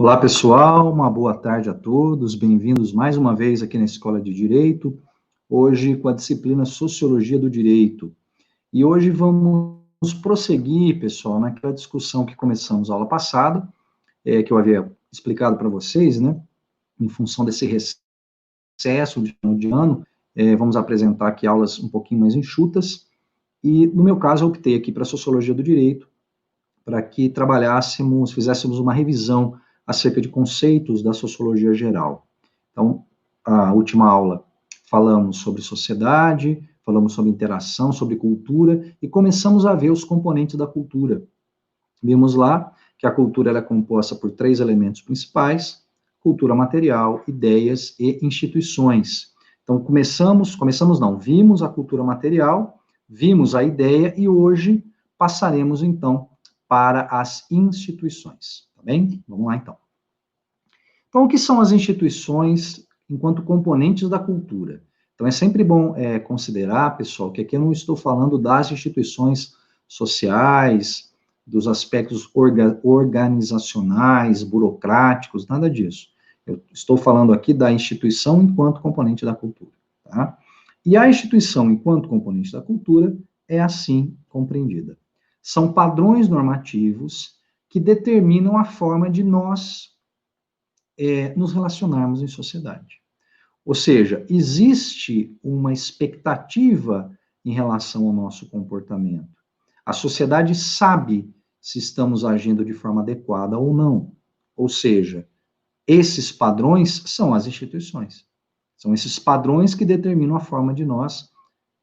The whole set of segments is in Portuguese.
Olá, pessoal, uma boa tarde a todos, bem-vindos mais uma vez aqui na Escola de Direito, hoje com a disciplina Sociologia do Direito. E hoje vamos prosseguir, pessoal, naquela discussão que começamos a aula passada, que eu havia explicado para vocês, né, em função desse recesso de final de ano, vamos apresentar aqui aulas um pouquinho mais enxutas, e no meu caso eu optei aqui para Sociologia do Direito, para que trabalhássemos, fizéssemos uma revisão acerca de conceitos da sociologia geral. Então, a última aula falamos sobre sociedade, falamos sobre interação, sobre cultura, e começamos a ver os componentes da cultura. Vimos lá que a cultura ela é composta por 3 elementos principais: cultura material, ideias e instituições. Então, vimos a cultura material, vimos a ideia, e hoje passaremos, então, para as instituições, tá bem? Vamos lá, então. Então, o que são as instituições enquanto componentes da cultura? Então, é sempre bom considerar, pessoal, que aqui eu não estou falando das instituições sociais, dos aspectos organizacionais, burocráticos, nada disso. Eu estou falando aqui da instituição enquanto componente da cultura, tá? E a instituição enquanto componente da cultura é assim compreendida. São padrões normativos que determinam a forma de nós nos relacionarmos em sociedade. Ou seja, existe uma expectativa em relação ao nosso comportamento. A sociedade sabe se estamos agindo de forma adequada ou não. Ou seja, esses padrões são as instituições. São esses padrões que determinam a forma de nós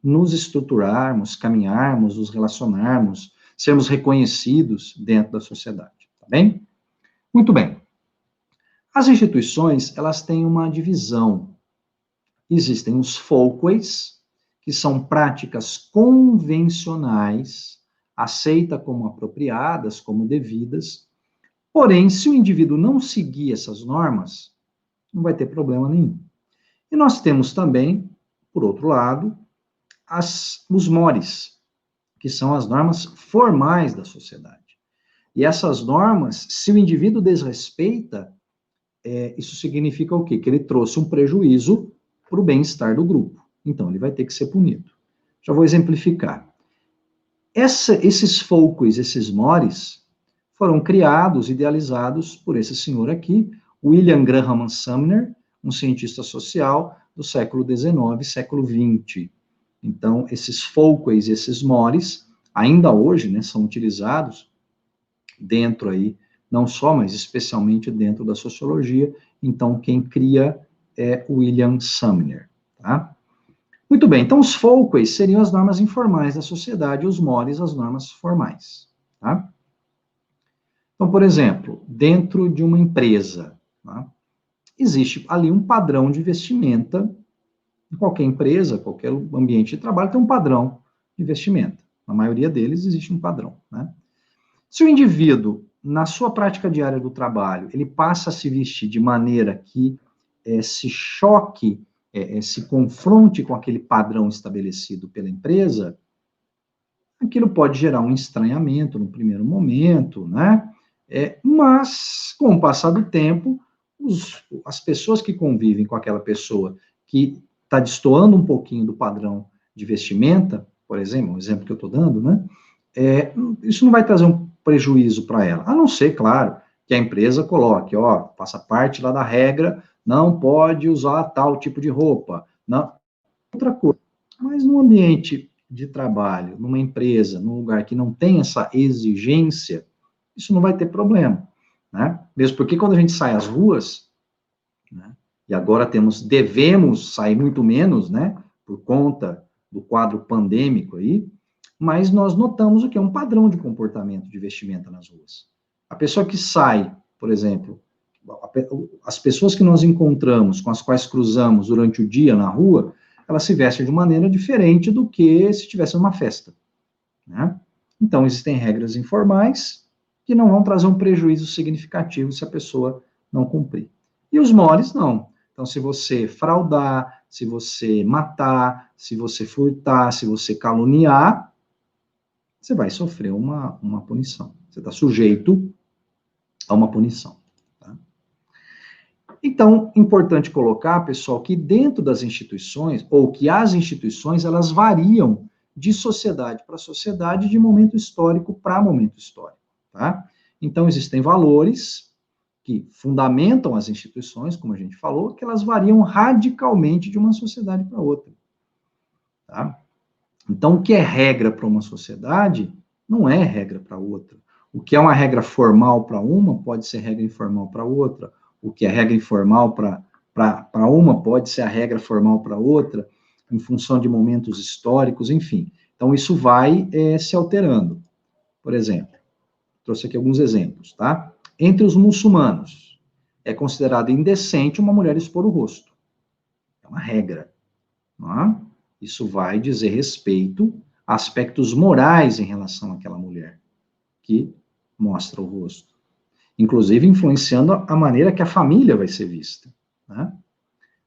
nos estruturarmos, caminharmos, nos relacionarmos, sermos reconhecidos dentro da sociedade, tá bem? Muito bem. As instituições, elas têm uma divisão. Existem os folkways, que são práticas convencionais, aceitas como apropriadas, como devidas, porém, se o indivíduo não seguir essas normas, não vai ter problema nenhum. E nós temos também, por outro lado, os mores, que são as normas formais da sociedade. E essas normas, se o indivíduo desrespeita, isso significa o quê? Que ele trouxe um prejuízo para o bem-estar do grupo. Então, ele vai ter que ser punido. Já vou exemplificar. Esses folcways, esses mores, foram criados, idealizados por esse senhor aqui, William Graham Sumner, um cientista social do século XIX, século XX. Então, esses folkways, esses mores, ainda hoje, né, são utilizados dentro aí, não só, mas especialmente dentro da sociologia. Então, quem cria é William Sumner, tá? Muito bem, então os folkways seriam as normas informais da sociedade, e os mores as normas formais, tá? Então, por exemplo, dentro de uma empresa, tá, existe ali um padrão de vestimenta. Em qualquer empresa, qualquer ambiente de trabalho tem um padrão de vestimenta. Na maioria deles existe um padrão, né? Se o indivíduo, na sua prática diária do trabalho, ele passa a se vestir de maneira que se choque, se confronte com aquele padrão estabelecido pela empresa, aquilo pode gerar um estranhamento no primeiro momento, né? Mas, com o passar do tempo, as pessoas que convivem com aquela pessoa que está destoando um pouquinho do padrão de vestimenta, por exemplo, um exemplo que eu estou dando, né? Isso não vai trazer um prejuízo para ela, a não ser, claro, que a empresa coloque, ó, faça parte lá da regra, não pode usar tal tipo de roupa, não, outra coisa. Mas no ambiente de trabalho, numa empresa, num lugar que não tem essa exigência, isso não vai ter problema, né? Mesmo porque quando a gente sai às ruas, né, e agora devemos sair muito menos, né, por conta do quadro pandêmico aí, mas nós notamos o que é um padrão de comportamento de vestimenta nas ruas. A pessoa que sai, por exemplo, as pessoas que nós encontramos, com as quais cruzamos durante o dia na rua, elas se vestem de maneira diferente do que se estivesse numa festa, né? Então, existem regras informais que não vão trazer um prejuízo significativo se a pessoa não cumprir. E os mores, não. Então, se você fraudar, se você matar, se você furtar, se você caluniar, você vai sofrer uma punição. Você está sujeito a uma punição. Tá? Então, importante colocar, pessoal, que dentro das instituições, ou que as instituições, elas variam de sociedade para sociedade, de momento histórico para momento histórico, tá? Então, existem valores que fundamentam as instituições, como a gente falou, que elas variam radicalmente de uma sociedade para outra, tá? Então, o que é regra para uma sociedade não é regra para outra. O que é uma regra formal para uma pode ser regra informal para outra. O que é regra informal para uma pode ser a regra formal para outra, em função de momentos históricos, enfim. Então, isso vai se alterando. Por exemplo, trouxe aqui alguns exemplos, tá? Entre os muçulmanos, é considerado indecente uma mulher expor o rosto. É uma regra, não é? Isso vai dizer respeito a aspectos morais em relação àquela mulher que mostra o rosto. Inclusive influenciando a maneira que a família vai ser vista, né?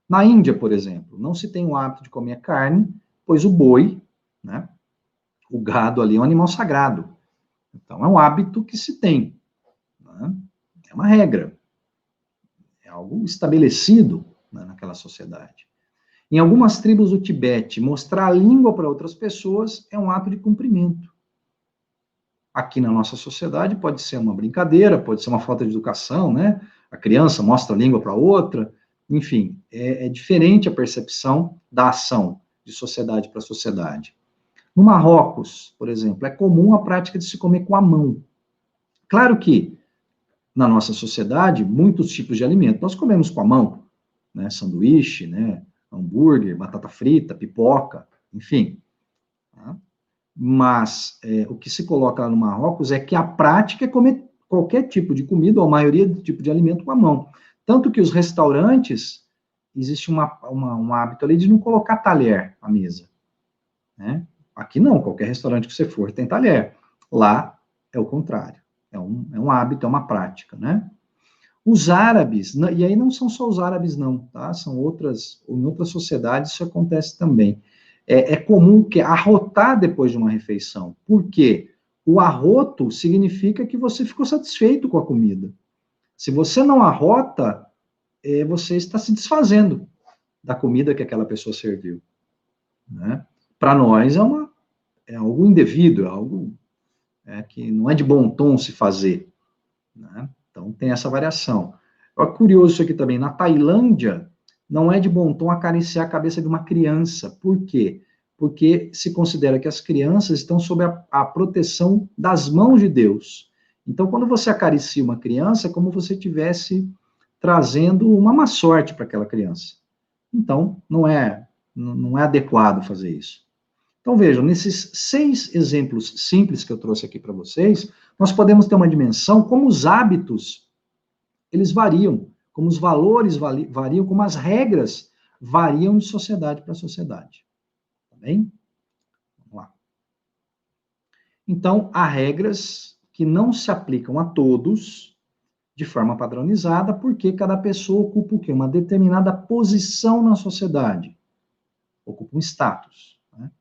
Na Índia, por exemplo, não se tem o hábito de comer carne, pois o boi, né, o gado ali é um animal sagrado. Então, é um hábito que se tem, né? É uma regra, é algo estabelecido, né, naquela sociedade. Em algumas tribos do Tibete, mostrar a língua para outras pessoas é um ato de cumprimento. Aqui na nossa sociedade pode ser uma brincadeira, pode ser uma falta de educação, né? A criança mostra a língua para outra, enfim, é diferente a percepção da ação de sociedade para sociedade. No Marrocos, por exemplo, é comum a prática de se comer com a mão. Claro que na nossa sociedade, muitos tipos de alimento nós comemos com a mão, né? Sanduíche, né? Hambúrguer, batata frita, pipoca, enfim. Tá? Mas o que se coloca lá no Marrocos é que a prática é comer qualquer tipo de comida, ou a maioria do tipo de alimento com a mão. Tanto que os restaurantes, existe um hábito ali de não colocar talher à mesa. Né? Aqui não, qualquer restaurante que você for tem talher. Lá é o contrário. É um hábito, é uma prática, né? Os árabes, e aí não são só os árabes, não, tá? São em outras sociedades isso acontece também. É comum que arrotar depois de uma refeição. Por quê? O arroto significa que você ficou satisfeito com a comida. Se você não arrota, você está se desfazendo da comida que aquela pessoa serviu. Né? Para nós é algo indevido, é algo que não é de bom tom se fazer. Né? Então, tem essa variação. É curioso isso aqui também. Na Tailândia, não é de bom tom acariciar a cabeça de uma criança. Por quê? Porque se considera que as crianças estão sob a proteção das mãos de Deus. Então, quando você acaricia uma criança, é como se você estivesse trazendo uma má sorte para aquela criança. Então, não é adequado fazer isso. Então, vejam, nesses 6 exemplos simples que eu trouxe aqui para vocês, nós podemos ter uma dimensão como os hábitos, eles variam, como os valores variam, como as regras variam de sociedade para sociedade. Tá bem? Vamos lá. Então, há regras que não se aplicam a todos de forma padronizada, porque cada pessoa ocupa o quê? Uma determinada posição na sociedade. Ocupa um status. Né?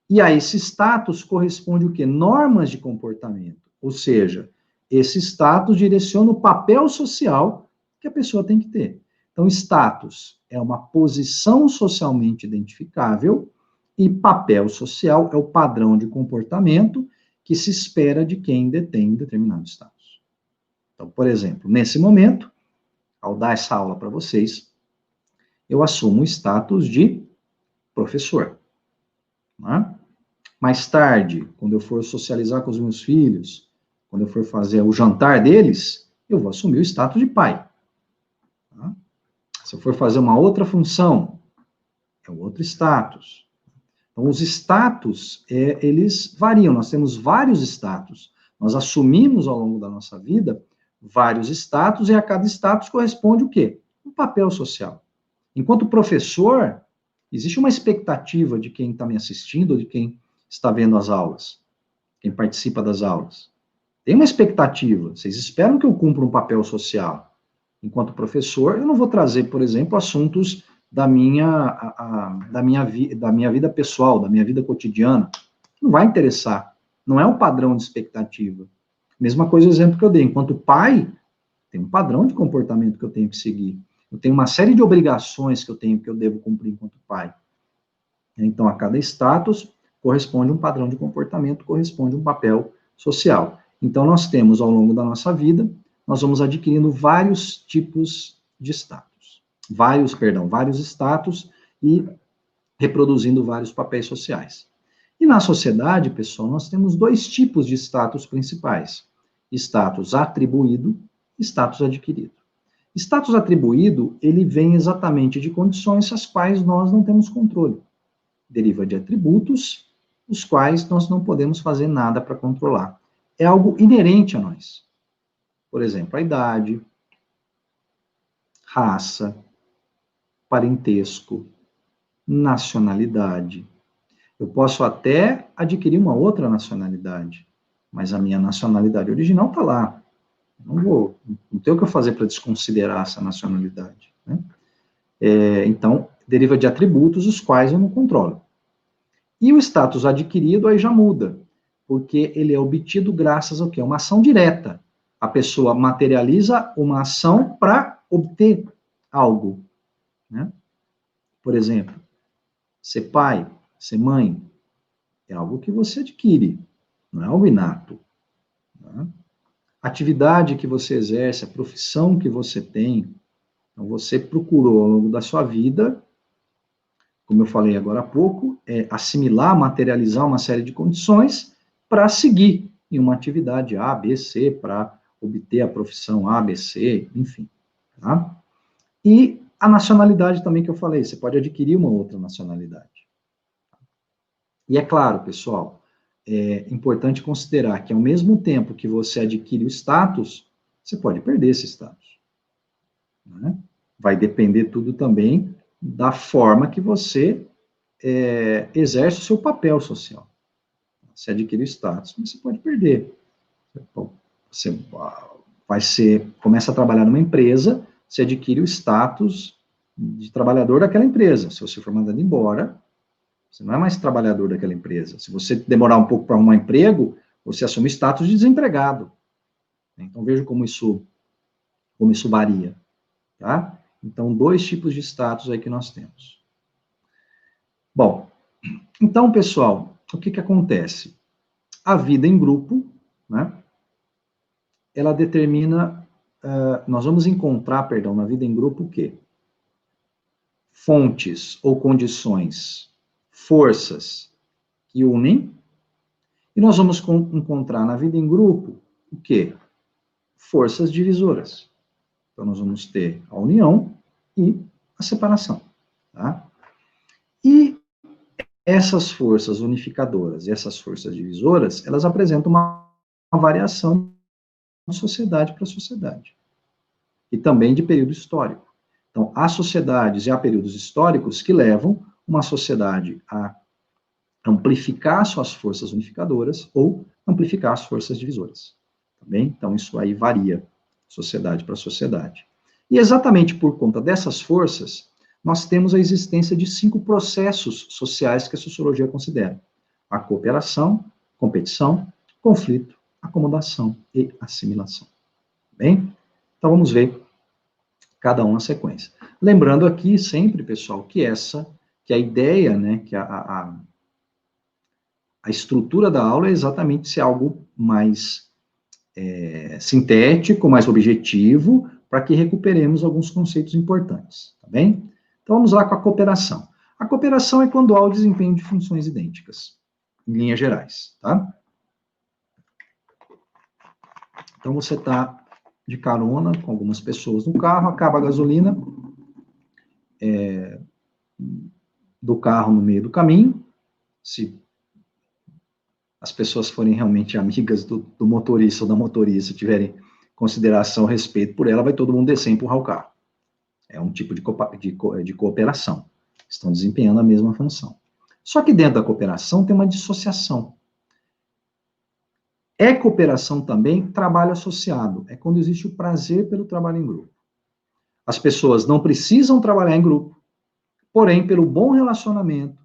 E a esse status corresponde o quê? Normas de comportamento. Ou seja, esse status direciona o papel social que a pessoa tem que ter. Então, status é uma posição socialmente identificável e papel social é o padrão de comportamento que se espera de quem detém determinado status. Então, por exemplo, nesse momento, ao dar essa aula para vocês, eu assumo o status de professor. Né? Mais tarde, quando eu for socializar com os meus filhos, quando eu for fazer o jantar deles, eu vou assumir o status de pai. Tá? Se eu for fazer uma outra função, é um outro status. Então, os status, eles variam. Nós temos vários status. Nós assumimos ao longo da nossa vida vários status, e a cada status corresponde o quê? Um papel social. Enquanto professor, existe uma expectativa de quem está me assistindo, de quem está vendo as aulas, quem participa das aulas. Tem uma expectativa, vocês esperam que eu cumpra um papel social. Enquanto professor, eu não vou trazer, por exemplo, assuntos da minha vida pessoal, da minha vida cotidiana. Não vai interessar. Não é um padrão de expectativa. Mesma coisa o exemplo que eu dei. Enquanto pai, tem um padrão de comportamento que eu tenho que seguir. Eu tenho uma série de obrigações que eu devo cumprir enquanto pai. Então, a cada status corresponde um padrão de comportamento, corresponde um papel social. Então, nós temos, ao longo da nossa vida, nós vamos adquirindo vários tipos de status. Vários status e reproduzindo vários papéis sociais. E na sociedade, pessoal, nós temos dois tipos de status principais: status atribuído e status adquirido. Status atribuído, ele vem exatamente de condições às quais nós não temos controle. Deriva de atributos, os quais nós não podemos fazer nada para controlar. É algo inerente a nós. Por exemplo, a idade, raça, parentesco, nacionalidade. Eu posso até adquirir uma outra nacionalidade, mas a minha nacionalidade original está lá. Não tenho o que eu fazer para desconsiderar essa nacionalidade, né? Então, deriva de atributos, os quais eu não controlo. E o status adquirido aí já muda, porque ele é obtido graças ao quê? Uma ação direta. A pessoa materializa uma ação para obter algo, né? Por exemplo, ser pai, ser mãe, é algo que você adquire, não é algo inato, né? A atividade que você exerce, a profissão que você tem, então você procurou ao longo da sua vida, como eu falei agora há pouco, assimilar, materializar uma série de condições para seguir em uma atividade A, B, C, para obter a profissão A, B, C, enfim, tá? E a nacionalidade também que eu falei, você pode adquirir uma outra nacionalidade. E é claro, pessoal, é importante considerar que ao mesmo tempo que você adquire o status, você pode perder esse status, né? Vai depender tudo também da forma que você exerce o seu papel social. Você adquire o status, mas você pode perder. Você começa a trabalhar numa empresa, você adquire o status de trabalhador daquela empresa. Se você for mandado embora, você não é mais trabalhador daquela empresa. Se você demorar um pouco para arrumar emprego, você assume o status de desempregado. Então, veja como isso varia, tá? Então, dois tipos de status aí que nós temos. Bom, então, pessoal, o que acontece? A vida em grupo, né, ela determina, nós vamos encontrar, na vida em grupo o quê? Fontes ou condições, forças que unem, e nós vamos encontrar na vida em grupo o quê? Forças divisoras. Então, nós vamos ter a união e a separação, tá? E essas forças unificadoras e essas forças divisoras, elas apresentam uma variação de sociedade para sociedade. E também de período histórico. Então, há sociedades e há períodos históricos que levam uma sociedade a amplificar suas forças unificadoras ou amplificar as forças divisoras. Tá bem? Então, isso aí varia sociedade para sociedade. E exatamente por conta dessas forças, nós temos a existência de 5 processos sociais que a sociologia considera: a cooperação, competição, conflito, acomodação e assimilação. Bem? Então, vamos ver cada um na sequência. Lembrando aqui sempre, pessoal, que a ideia, né, que a estrutura da aula é exatamente ser algo mais sintético, mais objetivo, para que recuperemos alguns conceitos importantes, tá bem? Então, vamos lá com a cooperação. A cooperação é quando há o desempenho de funções idênticas, em linhas gerais, tá? Então, você está de carona com algumas pessoas no carro, acaba a gasolina do carro no meio do caminho. Se as pessoas forem realmente amigas do motorista ou da motorista, tiverem consideração, respeito por ela, vai todo mundo descer e empurrar o carro. É um tipo de cooperação. Estão desempenhando a mesma função. Só que dentro da cooperação tem uma dissociação. É cooperação também trabalho associado. É quando existe o prazer pelo trabalho em grupo. As pessoas não precisam trabalhar em grupo, porém, pelo bom relacionamento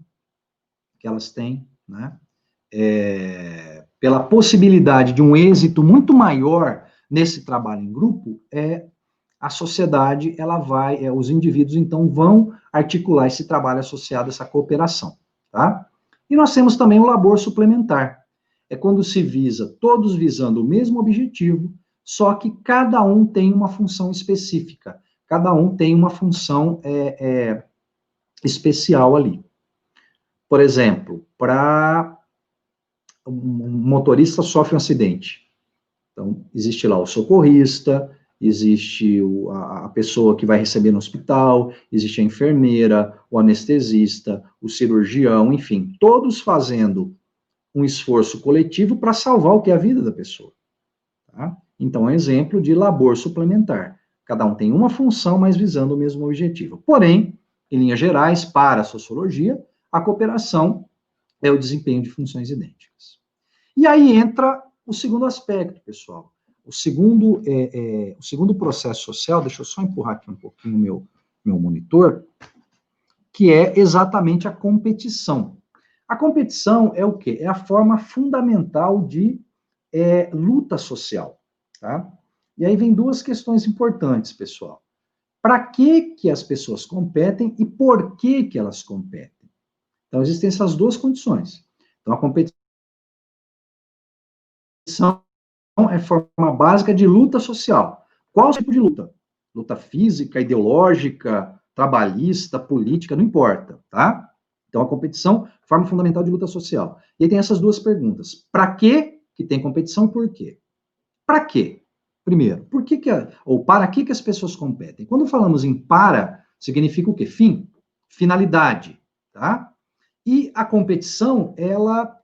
que elas têm, né, pela possibilidade de um êxito muito maior nesse trabalho em grupo, a sociedade, ela vai, os indivíduos, então, vão articular esse trabalho associado a essa cooperação, tá? E nós temos também o labor suplementar. É quando se visa, todos visando o mesmo objetivo, só que cada um tem uma função específica, cada um tem uma função especial ali. Por exemplo, para um motorista sofre um acidente. Então, existe lá o socorrista, existe a pessoa que vai receber no hospital, existe a enfermeira, o anestesista, o cirurgião, enfim, todos fazendo um esforço coletivo para salvar o que é a vida da pessoa. Tá? Então, é um exemplo de labor suplementar. Cada um tem uma função, mas visando o mesmo objetivo. Porém, em linhas gerais, para a sociologia, a cooperação é o desempenho de funções idênticas. E aí entra o segundo aspecto, pessoal. O segundo processo social, deixa eu só empurrar aqui um pouquinho meu monitor, que é exatamente a competição. A competição é o quê? É a forma fundamental de luta social, tá? E aí vem duas questões importantes, pessoal. Para que as pessoas competem e por que elas competem? Então, existem essas duas condições. Então, a competição é forma básica de luta social. Qual tipo de luta? Luta física, ideológica, trabalhista, política, não importa, tá? Então, a competição, forma fundamental de luta social. E aí tem essas duas perguntas. Para que tem competição? Por quê? Para quê? Primeiro, por que ou para que as pessoas competem? Quando falamos em para, significa o quê? Fim, finalidade, tá? E a competição, ela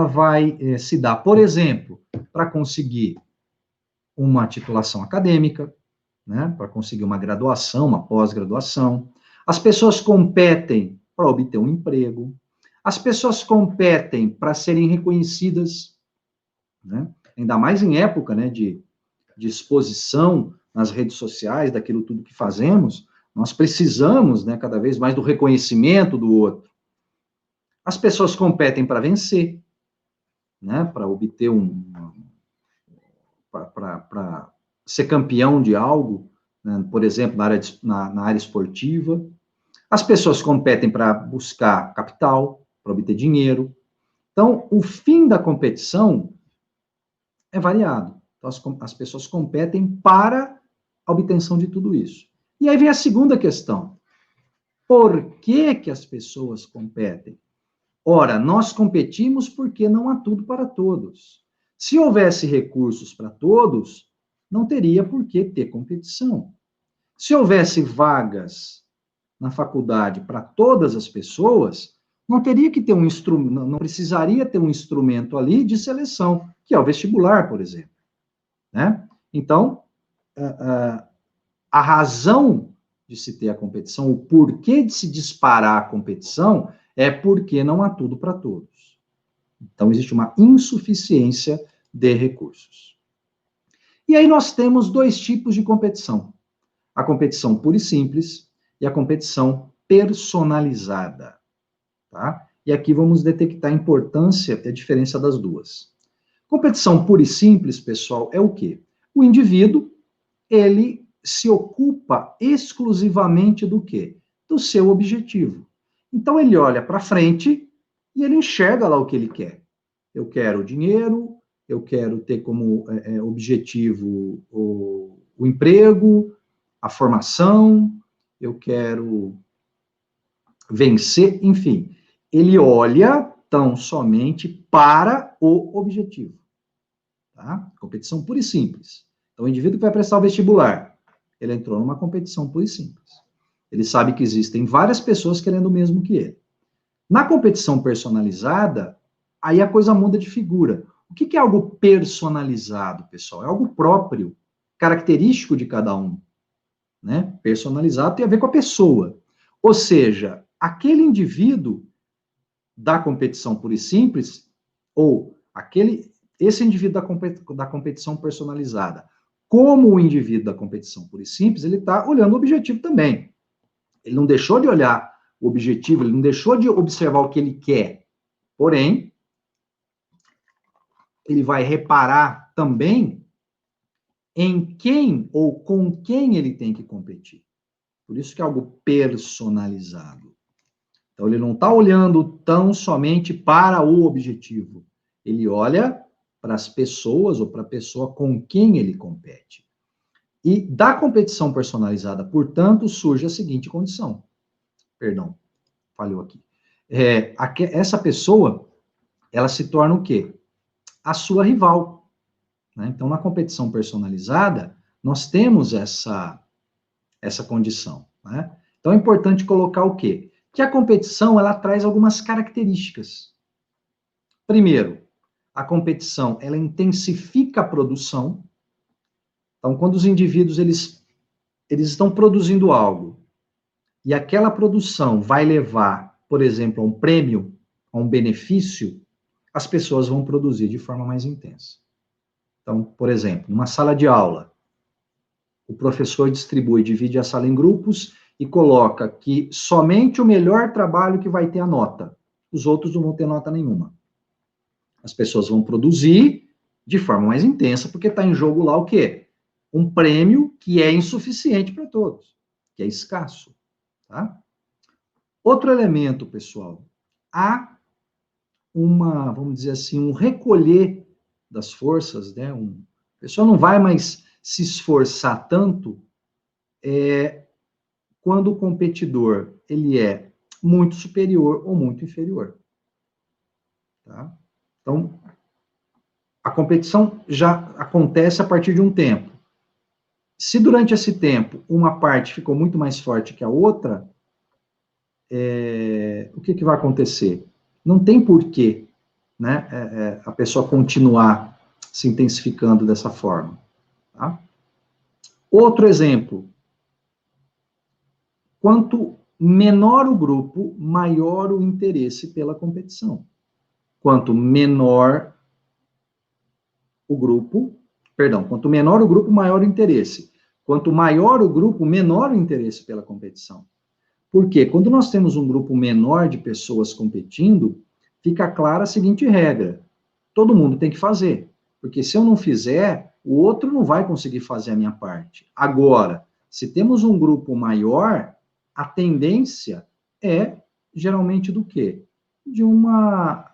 vai se dar, por exemplo, para conseguir uma titulação acadêmica, né, para conseguir uma graduação, uma pós-graduação. As pessoas competem para obter um emprego. As pessoas competem para serem reconhecidas, né, ainda mais em época, né, de exposição nas redes sociais, daquilo tudo que fazemos, nós precisamos, né, cada vez mais do reconhecimento do outro. As pessoas competem para vencer, né, para obter para ser campeão de algo, né, por exemplo, na área esportiva. As pessoas competem para buscar capital, para obter dinheiro. Então, o fim da competição é variado. Então, as pessoas competem para a obtenção de tudo isso. E aí vem a segunda questão. Por que as pessoas competem? Ora, nós competimos porque não há tudo para todos. Se houvesse recursos para todos, não teria por que ter competição. Se houvesse vagas na faculdade para todas as pessoas, não teria que ter um instrumento, não precisaria ter um instrumento ali de seleção, que é o vestibular, por exemplo. Né? Então, a razão de se ter a competição, o porquê de se disparar a competição, é porque não há tudo para todos. Então, existe uma insuficiência de recursos. E aí nós temos dois tipos de competição. A competição pura e simples e a competição personalizada. Tá? E aqui vamos detectar a importância e a diferença das duas. Competição pura e simples, pessoal, é o quê? O indivíduo, ele se ocupa exclusivamente do quê? Do seu objetivo. Então, ele olha para frente e ele enxerga lá o que ele quer. Eu quero dinheiro, eu quero ter como objetivo o emprego, a formação, eu quero vencer, enfim. Ele olha tão somente para o objetivo. Tá? Competição pura e simples. Então, o indivíduo que vai prestar o vestibular, ele entrou numa competição pura e simples. Ele sabe que existem várias pessoas querendo o mesmo que ele. Na competição personalizada, aí a coisa muda de figura. O que é algo personalizado, pessoal? É algo próprio, característico de cada um. Né? Personalizado tem a ver com a pessoa. Ou seja, aquele indivíduo da competição pura e simples, ou esse indivíduo da competição personalizada, como o indivíduo da competição pura e simples, ele está olhando o objetivo também. Ele não deixou de olhar o objetivo, ele não deixou de observar o que ele quer. Porém, ele vai reparar também em quem ou com quem ele tem que competir. Por isso que é algo personalizado. Então, ele não está olhando tão somente para o objetivo. Ele olha para as pessoas ou para a pessoa com quem ele compete. E da competição personalizada, portanto, surge a seguinte condição. Perdão, falhou aqui. Essa pessoa, ela se torna o quê? A sua rival. Né? Então, na competição personalizada, nós temos essa condição. Né? Então, é importante colocar o quê? Que a competição, ela traz algumas características. Primeiro, a competição, ela intensifica a produção. Então, quando os indivíduos, eles estão produzindo algo, e aquela produção vai levar, por exemplo, a um prêmio, a um benefício, as pessoas vão produzir de forma mais intensa. Então, por exemplo, numa sala de aula, o professor divide a sala em grupos e coloca que somente o melhor trabalho que vai ter a nota. Os outros não vão ter nota nenhuma. As pessoas vão produzir de forma mais intensa, porque está em jogo lá o quê? Um prêmio que é insuficiente para todos, que é escasso. Tá? Outro elemento, pessoal, há vamos dizer assim, um recolher das forças, né? A pessoa não vai mais se esforçar tanto quando o competidor ele é muito superior ou muito inferior. Tá? Então, a competição já acontece a partir de um tempo. Se durante esse tempo uma parte ficou muito mais forte que a outra, o que vai acontecer? Não tem porquê, né, a pessoa continuar se intensificando dessa forma. Tá? Outro exemplo, quanto menor o grupo, maior o interesse pela competição. Quanto menor o grupo, quanto menor o grupo, maior o interesse. Quanto maior o grupo, menor o interesse pela competição. Por quê? Quando nós temos um grupo menor de pessoas competindo, fica clara a seguinte regra: todo mundo tem que fazer, porque se eu não fizer, o outro não vai conseguir fazer a minha parte. Agora, se temos um grupo maior, a tendência é geralmente do quê? De uma,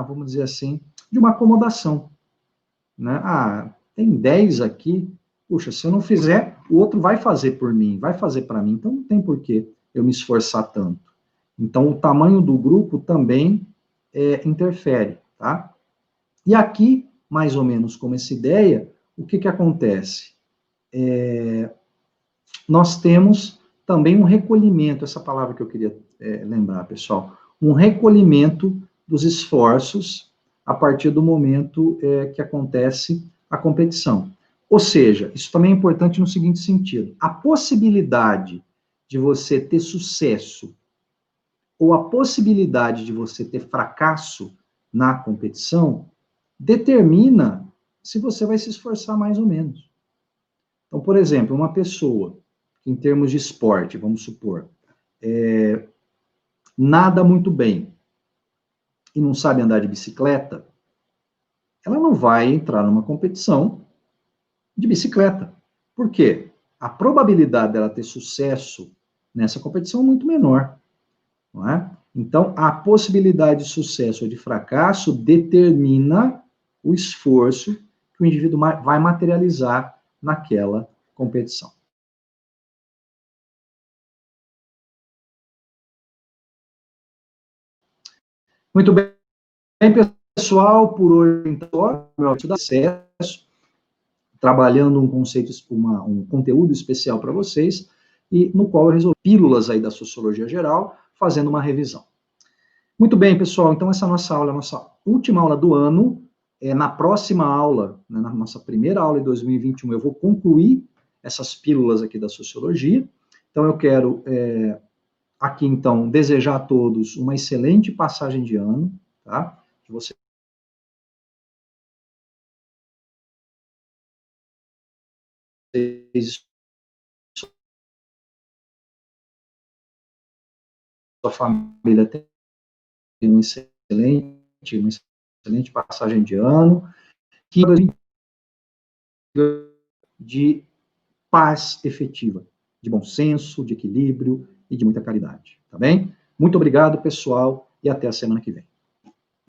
vamos dizer assim, de uma acomodação. Né? Tem 10 aqui, puxa, se eu não fizer, o outro vai fazer por mim, vai fazer para mim, então não tem porquê eu me esforçar tanto. Então, o tamanho do grupo também interfere, tá? E aqui, mais ou menos como essa ideia, o que acontece? Nós temos também um recolhimento, essa palavra que eu queria lembrar, pessoal, um recolhimento dos esforços a partir do momento que acontece a competição. Ou seja, isso também é importante no seguinte sentido: a possibilidade de você ter sucesso ou a possibilidade de você ter fracasso na competição determina se você vai se esforçar mais ou menos. Então, por exemplo, uma pessoa, em termos de esporte, vamos supor, nada muito bem e não sabe andar de bicicleta, ela não vai entrar numa competição de bicicleta. Por quê? A probabilidade dela ter sucesso nessa competição é muito menor. Não é? Então, a possibilidade de sucesso ou de fracasso determina o esforço que o indivíduo vai materializar naquela competição. Muito bem, pessoal, por hoje, então, meu acesso, trabalhando um conceito, um conteúdo especial para vocês, e no qual eu resolvi pílulas aí da sociologia geral, fazendo uma revisão. Muito bem, pessoal, então essa nossa aula, a nossa última aula do ano. Na próxima aula, né, na nossa primeira aula de 2021, eu vou concluir essas pílulas aqui da sociologia. Então, eu quero aqui, então, desejar a todos uma excelente passagem de ano, tá? Que vocês sua família tenham uma excelente passagem de ano, que de paz efetiva, de bom senso, de equilíbrio e de muita caridade, tá bem? Muito obrigado, pessoal, e até a semana que vem.